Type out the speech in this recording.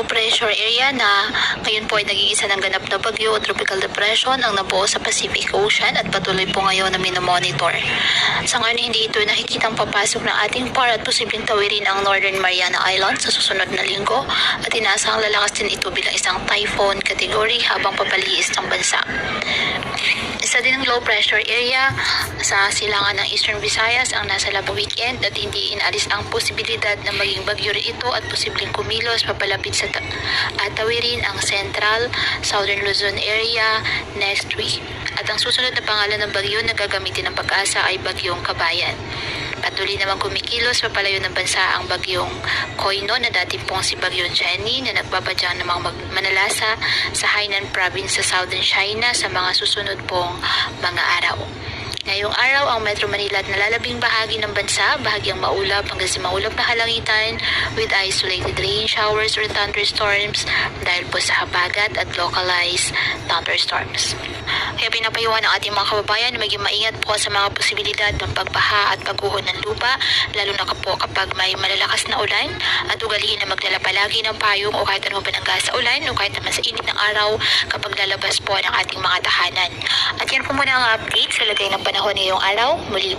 low pressure area na ngayon po ay naging isa ng ganap na bagyo o tropical depression ang nabuo sa Pacific Ocean at patuloy po ngayon na minomonitor. Sa ngayon hindi ito nakikitang papasok ng ating par at posibleng tawirin ang Northern Mariana Islands sa susunod na linggo at inaasahang lalakas din ito bilang isang typhoon category habang papaliis ng bansa. Isa din ang low pressure area sa silangan ng Eastern Visayas ang nasa Labo weekend at hindi inaalis ang posibilidad na maging bagyo rin ito at posibleng kumilos papalapit sa at tawirin ang Central, Southern Luzon area next week. At ang susunod na pangalan ng bagyo na gagamitin ng Pag-asa ay Bagyong Kabayan. Patuloy naman kumikilos papalayo ng bansa ang bagyong Koino na dati pong si Bagyong Jenny na nagbabadyang ng mga manalasa sa Hainan Province sa Southern China sa mga susunod pong mga araw. Ngayong araw, ang Metro Manila at nalalabing bahagi ng bansa, bahagyang maulap hanggang sa maulap na kalangitan with isolated rain showers or thunderstorms dahil po sa habagat at localized thunderstorms. Kaya pinapayuhan ng ating mga kababayan na maging maingat po sa mga posibilidad ng pagbaha at pagguho ng lupa, lalo na po kapag may malalakas na ulan at ugalihin na magdala palagi ng payong o kahit ano banangga sa ulan o kahit naman sa init ng araw kapag lalabas po ng ating mga tahanan. At yan po muna ang update sa lagay ng panahon ngayong araw. Muli